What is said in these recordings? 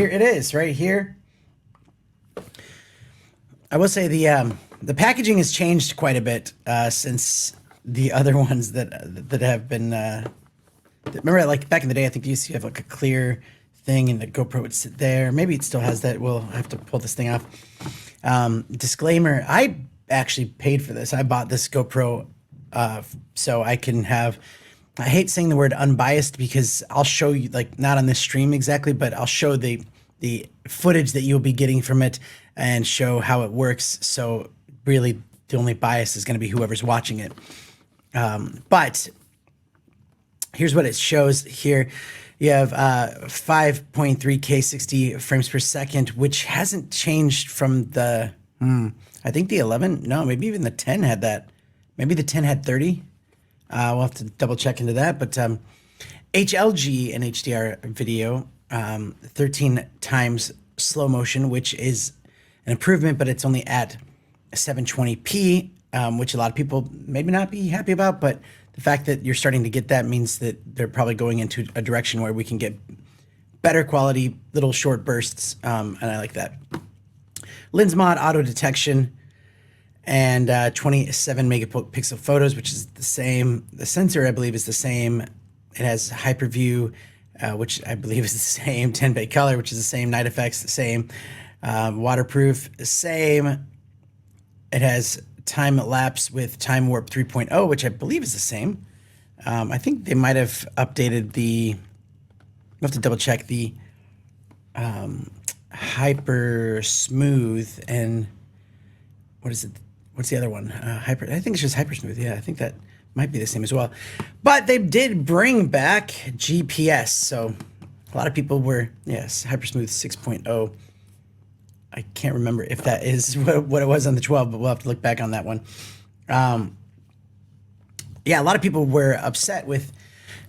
here it is, right here. I will say the packaging has changed quite a bit since the other ones that have been. Remember, like back in the day, I think you used to have like a clear thing, and the GoPro would sit there. Maybe it still has that. We'll have to pull this thing off. Disclaimer: I actually paid for this. I bought this GoPro so I can have. I hate saying the word unbiased because I'll show you, like, not on this stream exactly, but I'll show the footage that you'll be getting from it and show how it works. So really, the only bias is going to be whoever's watching it. But here's what it shows here. You have 5.3K 60 frames per second, which hasn't changed from the, I think the 11, no, maybe even the 10 had that. Maybe the 10 had 30. We'll have to double check into that. But HLG and HDR video, 13 times slow motion, which is an improvement, but it's only at 720p, which a lot of people maybe not be happy about. But the fact that you're starting to get that means that they're probably going into a direction where we can get better quality, little short bursts, and I like that. Lens mod, auto detection, and 27 megapixel photos, which is the same. The sensor, I believe, is the same. It has hyperview, which I believe is the same. 10-bit color, which is the same. Night effects, the same. Waterproof, the same. It has time lapse with time warp 3.0, which I believe is the same. I think they might have updated the. We'll have to double check the hyper smooth and what is it? What's the other one? Hyper. I think it's just hyper smooth. Yeah, I think that might be the same as well. But they did bring back GPS, so a lot of people were, yes, hyper smooth 6.0. I can't remember if that is what it was on the 12, but we'll have to look back on that one. Yeah, a lot of people were upset with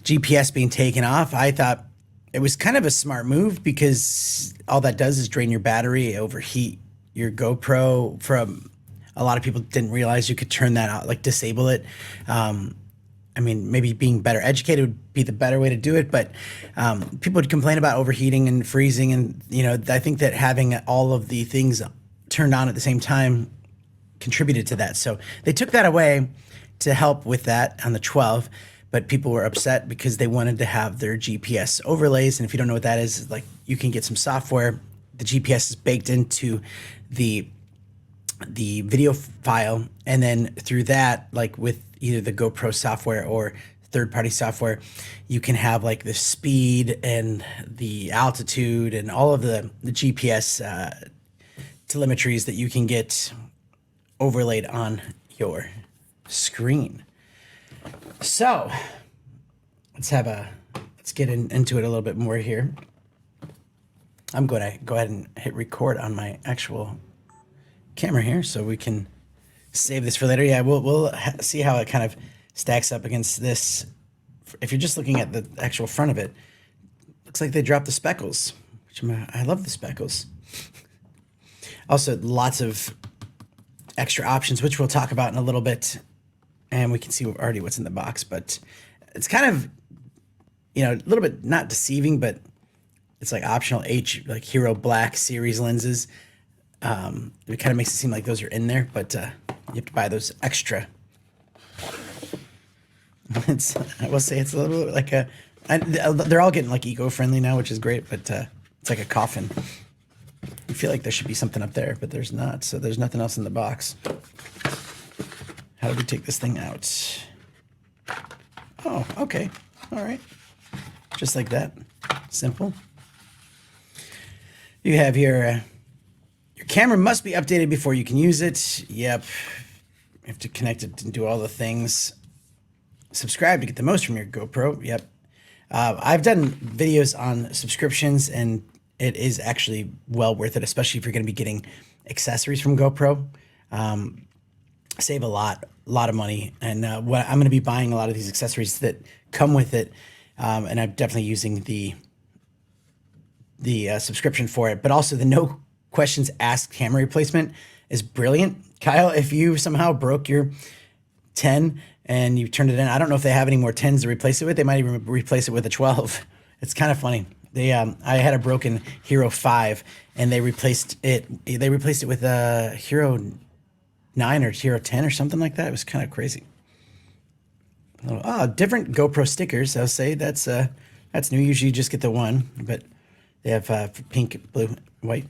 GPS being taken off. I thought it was kind of a smart move because all that does is drain your battery, overheat your GoPro. From a lot of people didn't realize you could turn that out, like disable it. I mean, maybe being better educated would be the better way to do it, but people would complain about overheating and freezing, and I think that having all of the things turned on at the same time contributed to that. So they took that away to help with that on the 12, but people were upset because they wanted to have their GPS overlays. And if you don't know what that is, like, you can get some software. The GPS is baked into the video file, and then through that, like with either the GoPro software or third-party software, you can have like the speed and the altitude and all of the GPS telemetries that you can get overlaid on your screen. So let's get into it a little bit more here. I'm going to go ahead and hit record on my actual camera here so we can save this for later. Yeah, we'll see how it kind of stacks up against this. If you're just looking at the actual front of it, looks like they dropped the speckles, which I love the speckles. Also, lots of extra options, which we'll talk about in a little bit, and we can see already what's in the box. But it's kind of, a little bit not deceiving, but it's like optional like Hero Black series lenses. It kind of makes it seem like those are in there, but you have to buy those extra. I will say it's a little bit like they're all getting like eco-friendly now, which is great, but it's like a coffin. You feel like there should be something up there, but there's not. So there's nothing else in the box. How do we take this thing out? Oh, okay. All right. Just like that. Simple. You have your camera must be updated before you can use it. Yep. You have to connect it and do all the things. Subscribe to get the most from your GoPro. Yep. I've done videos on subscriptions, and it is actually well worth it, especially if you're going to be getting accessories from GoPro. Save a lot of money. And what I'm going to be buying a lot of these accessories that come with it, and I'm definitely using the subscription for it. But also the no questions asked camera replacement is brilliant. Kyle, if you somehow broke your 10 and you turned it in, I don't know if they have any more 10s to replace it with. They might even replace it with a 12. It's kind of funny. I had a broken Hero 5 and they replaced it. They replaced it with a Hero 9 or Hero 10 or something like that. It was kind of crazy. Oh, different GoPro stickers. I'll say that's new. Usually you just get the one, but they have pink, blue, white.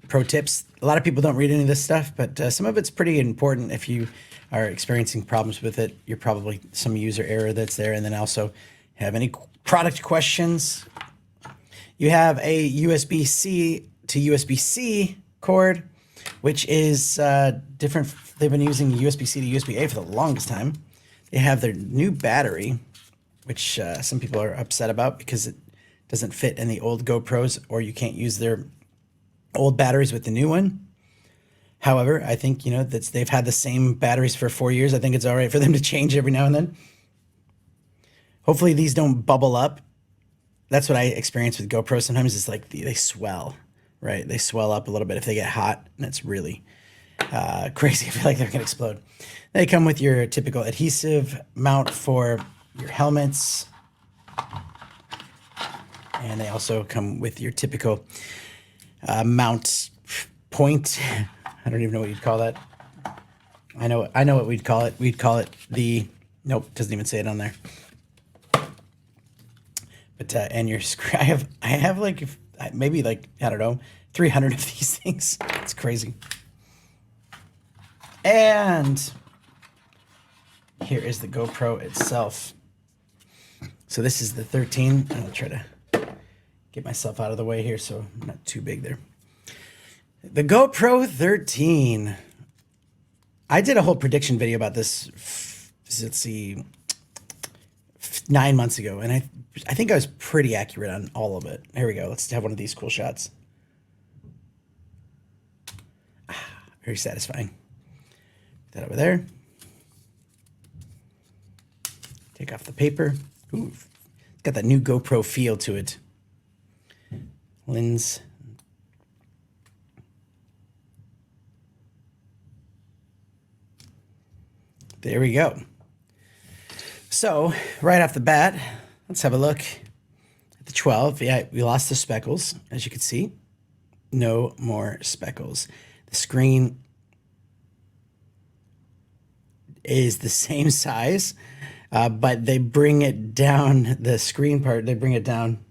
Pro tips. A lot of people don't read any of this stuff, but some of it's pretty important. If you are experiencing problems with it, you're probably some user error that's there. And then also have any product questions. You have a USB-C to USB-C cord, which is different. They've been using USB-C to USB-A for the longest time. They have their new battery, which some people are upset about because it doesn't fit in the old GoPros, or you can't use their old batteries with the new one. However, I think, that they've had the same batteries for 4 years. I think it's all right for them to change every now and then. Hopefully these don't bubble up. That's what I experience with GoPro. Sometimes it's like they swell, right? They swell up a little bit if they get hot, and it's really crazy. I feel like they're going to explode. They come with your typical adhesive mount for your helmets. And they also come with your typical mount point. I don't even know what you'd call that. I know what we'd call it. We'd call it the, nope, doesn't even say it on there. But and your screen, I have like maybe like, I don't know, 300 of these things. It's crazy. And here is the GoPro itself. So this is the 13. I'll try to get myself out of the way here so I'm not too big there. The GoPro 13. I did a whole prediction video about this, let's see, 9 months ago, and I think I was pretty accurate on all of it. Here we go. Let's have one of these cool shots. Very satisfying. Put that over there. Take off the paper. Ooh, it's got that new GoPro feel to it. Lens. There we go. So right off the bat, let's have a look at the 12. Yeah, we lost the speckles, as you can see. No more speckles. The screen is the same size, but they bring it down. The screen part, they bring it down.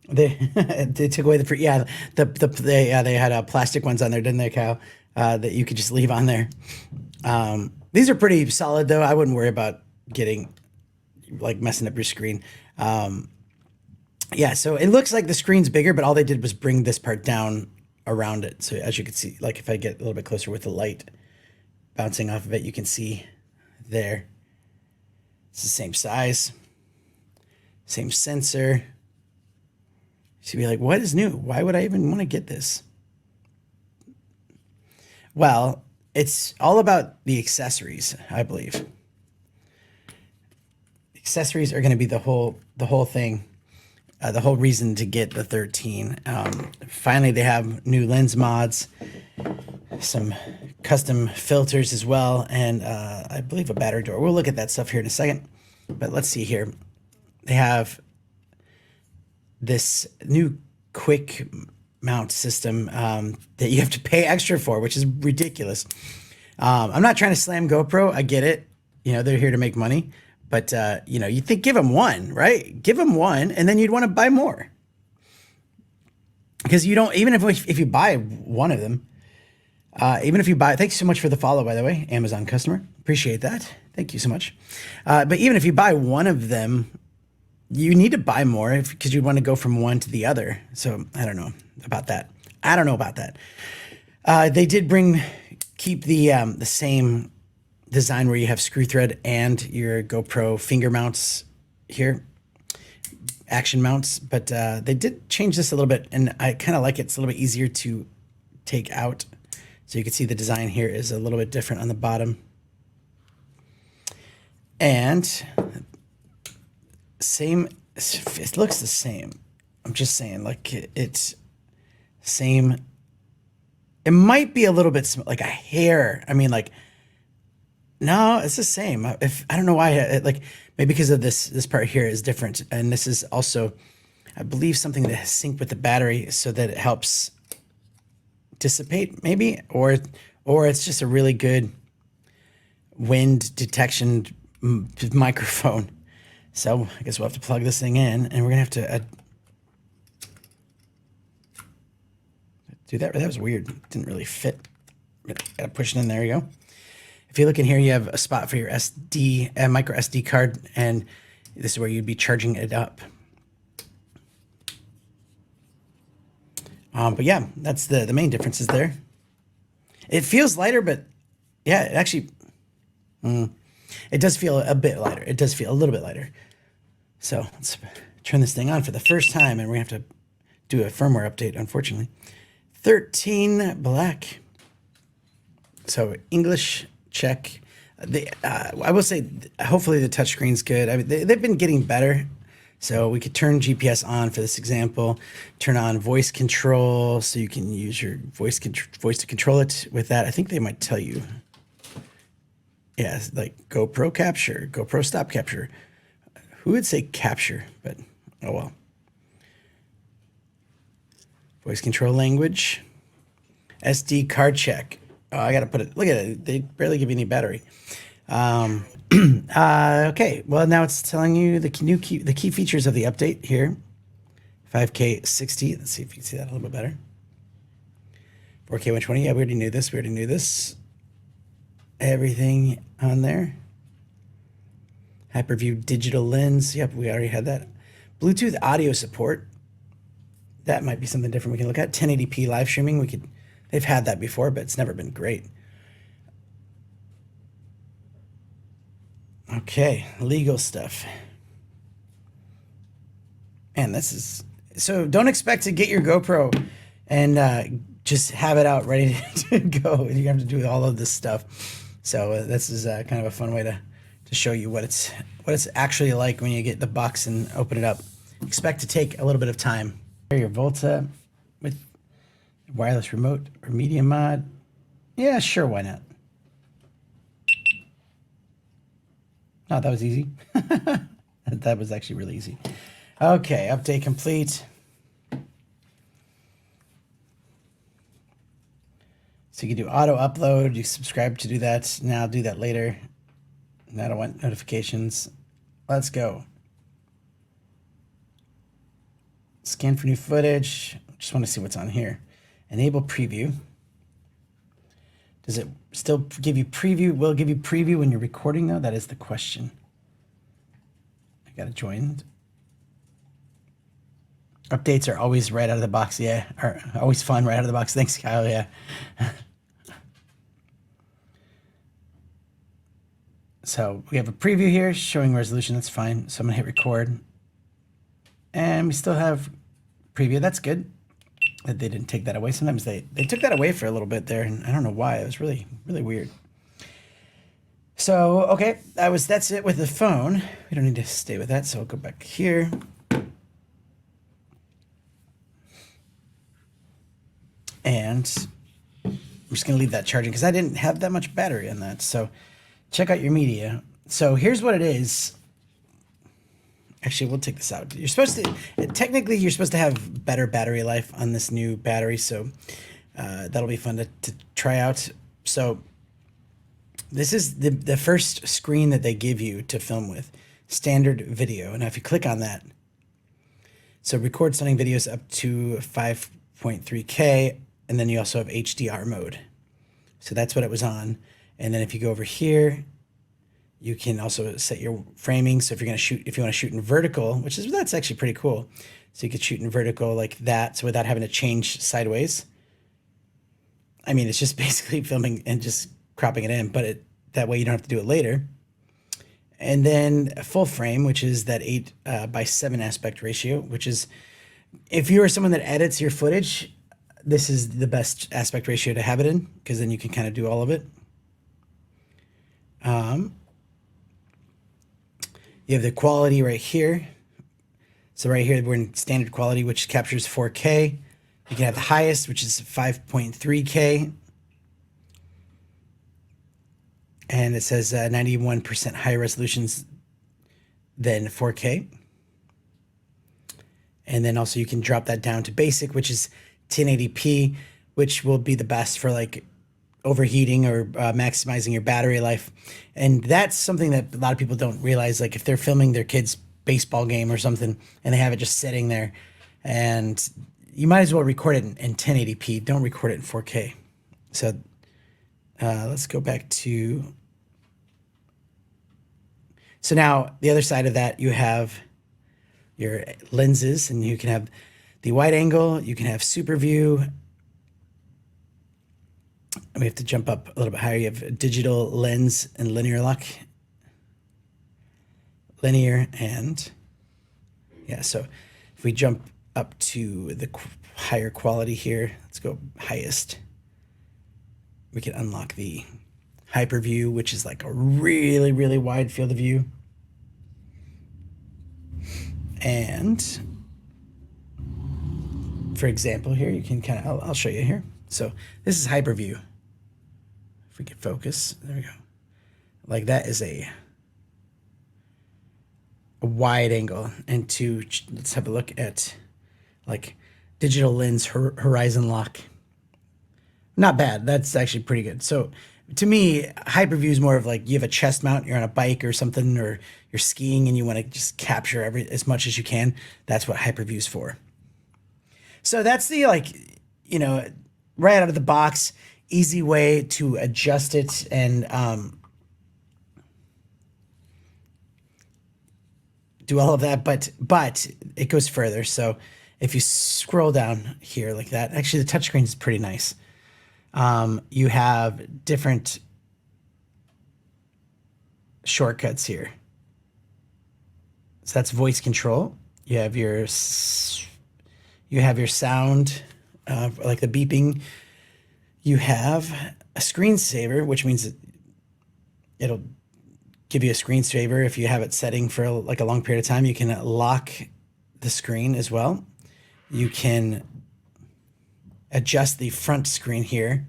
They took away the they had plastic ones on there, didn't they, Kyle? That you could just leave on there. These are pretty solid though. I wouldn't worry about messing up your screen. Yeah, so it looks like the screen's bigger, but all they did was bring this part down around it. So as you can see, like if I get a little bit closer with the light bouncing off of it, you can see there. It's the same size, same sensor. So you'd be like, what is new? Why would I even want to get this? Well, it's all about the accessories, I believe. Accessories are going to be the whole thing, the whole reason to get the 13. Finally, they have new lens mods, some custom filters as well, and I believe a battery door. We'll look at that stuff here in a second, but let's see here. They have this new quick mount system that you have to pay extra for, which is ridiculous. I'm not trying to slam GoPro. I get it. They're here to make money. But, you think give them one, right? Give them one, and then you'd want to buy more. Because you don't, even if you buy one of them, even if you buy, thanks so much for the follow, by the way, Amazon customer. Appreciate that. Thank you so much. But even if you buy one of them, you need to buy more because you want to go from one to the other. So I don't know about that. They did keep the same design where you have screw thread and your GoPro finger mounts here, action mounts, but they did change this a little bit, and I kind of like it. It's a little bit easier to take out. So you can see the design here is a little bit different on the bottom. And it looks the same. I'm just saying, like it's same. It might be a little bit like a hair. I mean, like No, it's the same. If I don't know why, like maybe because of this part here is different, and this is also, I believe, something that has sync with the battery so that it helps dissipate, maybe, or it's just a really good wind detection microphone. So I guess we'll have to plug this thing in, and we're gonna have to do that. That was weird. It didn't really fit. Gotta push it in. There you go. If you look in here, you have a spot for your micro SD card, and this is where you'd be charging it up. But yeah, that's the main differences there. It feels lighter, but yeah, it actually, it does feel a bit lighter. It does feel a little bit lighter. So let's turn this thing on for the first time, and we're gonna have to do a firmware update, unfortunately. 13 black. So English, check. I will say, hopefully the touchscreen's good. I mean, they've been getting better. So we could turn GPS on for this example, turn on voice control so you can use your voice to control it with that. I think they might tell you. Yeah, like GoPro capture, GoPro stop capture. Who would say capture? But oh well. Voice control language. SD card check. Oh, I got to put it. Look at it. They barely give you any battery. Okay. Well, now it's telling you the key features of the update here. 5K 60. Let's see if you can see that a little bit better. 4K 120. Yeah, we already knew this. We already knew this. Everything on there. Hyperview digital lens. Yep, we already had that. Bluetooth audio support. That might be something different we can look at. 1080p live streaming. They've had that before, but it's never been great. Okay, legal stuff. Man, this is... So don't expect to get your GoPro and just have it out ready to go. You have to do all of this stuff. So this is kind of a fun way to show you what it's actually like when you get the box and open it up. Expect to take a little bit of time. Your Volta with wireless remote or media mod. Yeah, sure, why not? Oh, that was easy. That was actually really easy. Okay, update complete. So you can do auto upload. You subscribe to do that. Now do that later. Now I don't want notifications. Let's go. Scan for new footage. Just want to see what's on here. Enable preview. Does it still give you preview? Will it give you preview when you're recording though? That is the question. I got to join. Updates are always right out of the box. Yeah, are always fun right out of the box. Thanks, Kyle. Yeah. So we have a preview here showing resolution. That's fine. So I'm gonna hit record. And we still have preview. That's good that they didn't take that away. Sometimes they took that away for a little bit there, and I don't know why. It was really, really weird. So, okay, that's it with the phone. We don't need to stay with that, so I'll go back here. And I'm just gonna leave that charging because I didn't have that much battery in that. So check out your media. So here's what it is. Actually, we'll take this out. You're supposed to, technically, you're supposed to have better battery life on this new battery. So that'll be fun to try out. So this is the first screen that they give you to film with, standard video. Now, if you click on that, so record stunning videos up to 5.3K, and then you also have HDR mode. So that's what it was on. And then if you go over here, you can also set your framing. So if you want to shoot in vertical, that's actually pretty cool. So you could shoot in vertical like that, so without having to change sideways. I mean, it's just basically filming and just cropping it in, but that way you don't have to do it later. And then full frame, which is that 8:7 aspect ratio, which is, if you are someone that edits your footage, this is the best aspect ratio to have it in, because then you can kind of do all of it. You have the quality right here. So right here, we're in standard quality, which captures 4K. You can have the highest, which is 5.3K. and it says 91% higher resolutions than 4K. And then also you can drop that down to basic, which is 1080p, which will be the best for like overheating or maximizing your battery life. And that's something that a lot of people don't realize. Like if they're filming their kid's baseball game or something and they have it just sitting there, and you might as well record it in 1080p. Don't record it in 4K. So let's go back to, so now the other side of that, you have your lenses, and you can have the wide angle, you can have super view. We have to jump up a little bit higher. You have digital lens and linear lock. Linear and, yeah, so if we jump up to the higher quality here, let's go highest. We can unlock the hyper view, which is like a really, really wide field of view. And for example, here you can kind of, I'll show you here. So this is hyper view. If we could focus, there we go. Like that is a wide angle. And let's have a look at like digital lens horizon lock. Not bad. That's actually pretty good. So to me, hyperview is more of like you have a chest mount, you're on a bike or something, or you're skiing and you want to just capture as much as you can. That's what hyperview is for. So that's the, like, you know, right out of the box, easy way to adjust it. And do all of that, but it goes further. So if you scroll down here like that, actually the touchscreen is pretty nice. You have different shortcuts here. So that's voice control. You have your sound, like the beeping. You have a screensaver, which means it'll give you a screensaver if you have it setting for like a long period of time. You can lock the screen as well. You can adjust the front screen here,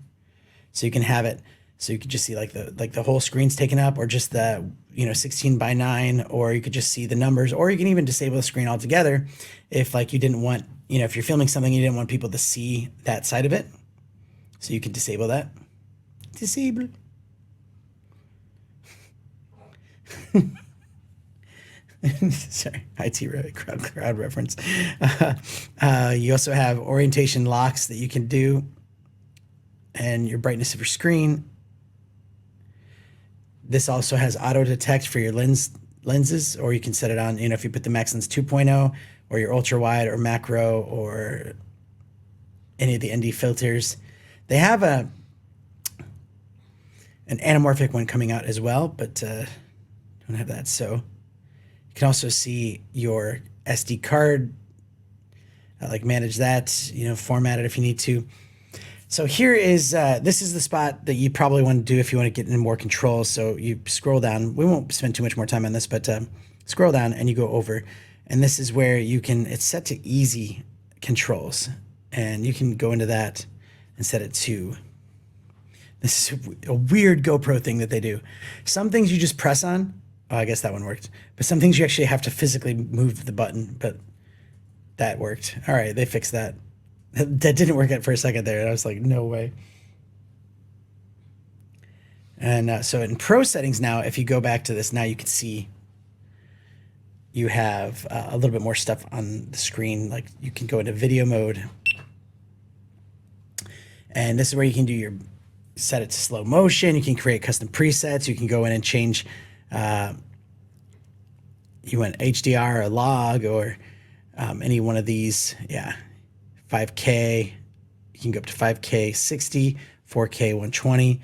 so you can have it so you could just see like the whole screen's taken up, or just the 16:9, or you could just see the numbers, or you can even disable the screen altogether if like you didn't want, if you're filming something you didn't want people to see that side of it, so you can disable that. Disable. Sorry, IT crowd reference. You also have orientation locks that you can do, and your brightness of your screen. This also has auto detect for your lenses, or you can set it on, if you put the max lens 2.0 or your ultra wide or macro or any of the ND filters. They have an anamorphic one coming out as well, but don't have that. So you can also see your SD card, like manage that, format it if you need to. So here is, this is the spot that you probably want to do if you want to get into more control. So you scroll down. We won't spend too much more time on this, but scroll down and you go over. And this is where you can, it's set to easy controls. And you can go into that and set it to, this is a weird GoPro thing that they do. Some things you just press on. Oh, I guess that one worked. But some things you actually have to physically move the button, but that worked. All right, they fixed that. That didn't work out for a second there. I was like, no way. And so in pro settings now, if you go back to this, now you can see you have a little bit more stuff on the screen. Like you can go into video mode. And this is where you can do set it to slow motion. You can create custom presets. You can go in and change, you want HDR or log or any one of these. Yeah. 5K, you can go up to 5K 60, 4K 120,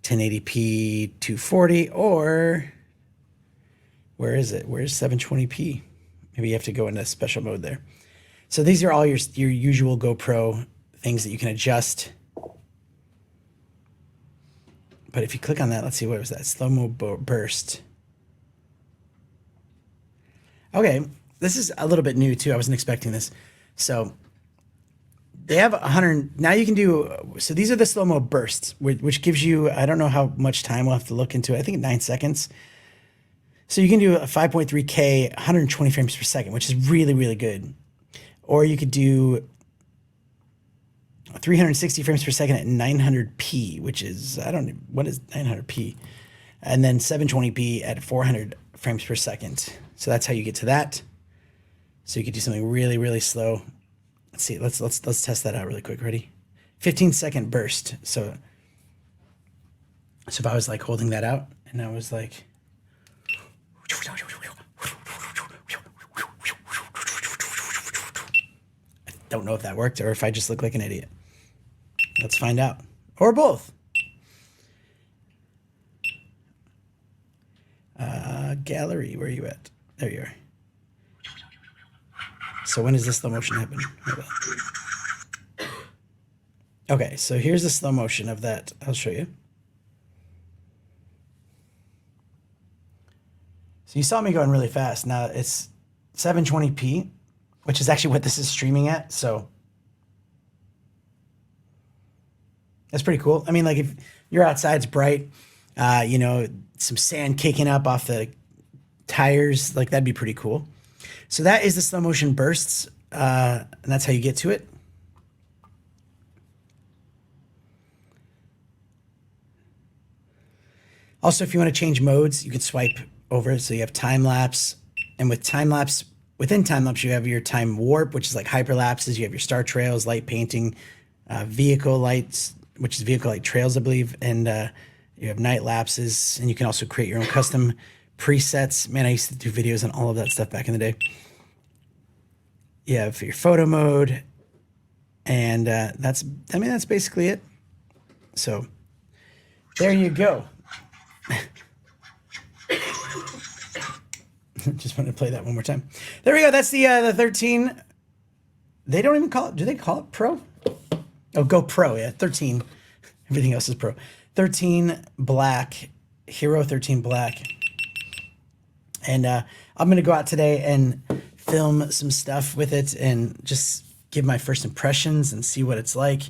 1080p 240, or where is it? Where's 720p? Maybe you have to go into special mode there. So these are all your usual GoPro things that you can adjust. But if you click on that, let's see, what was that? Slow-mo burst. Okay, this is a little bit new too. I wasn't expecting this. So They have 100. Now you can do, so these are the slow-mo bursts, which gives you, I don't know how much time we'll have to look into it. I think 9 seconds. So you can do a 5.3K, 120 frames per second, which is really, really good. Or you could do 360 frames per second at 900p, which is, I don't know, what is 900p? And then 720p at 400 frames per second. So that's how you get to that. So you could do something really, really slow. Let's see, let's test that out really quick. Ready? 15-second burst. So if I was like holding that out and I was like, I don't know if that worked or if I just look like an idiot. Let's find out. Or both. Gallery, where are you at? There you are. So when does the slow motion happen? Okay, so here's the slow motion of that. I'll show you. So you saw me going really fast. Now it's 720p, which is actually what this is streaming at. So that's pretty cool. I mean, like if you're outside, it's bright, you know, some sand kicking up off the tires, like that'd be pretty cool. So that is the slow motion bursts, and that's how you get to it. Also, if you want to change modes, you can swipe over. So you have time lapse, and with time lapse, within time lapse, you have your time warp, which is like hyperlapses. You have your star trails, light painting, vehicle lights, which is vehicle light trails, I believe, and you have night lapses, and you can also create your own custom presets. Man, I used to do videos on all of that stuff back in the day. You have your photo mode, and that's basically it. So there you go. Just wanted to play that one more time. There we go. That's the 13. They don't even call it. Do they call it Pro? Oh, GoPro. Yeah, 13. Everything else is Pro. 13 Black, Hero 13 Black. And I'm going to go out today and film some stuff with it and just give my first impressions and see what it's like.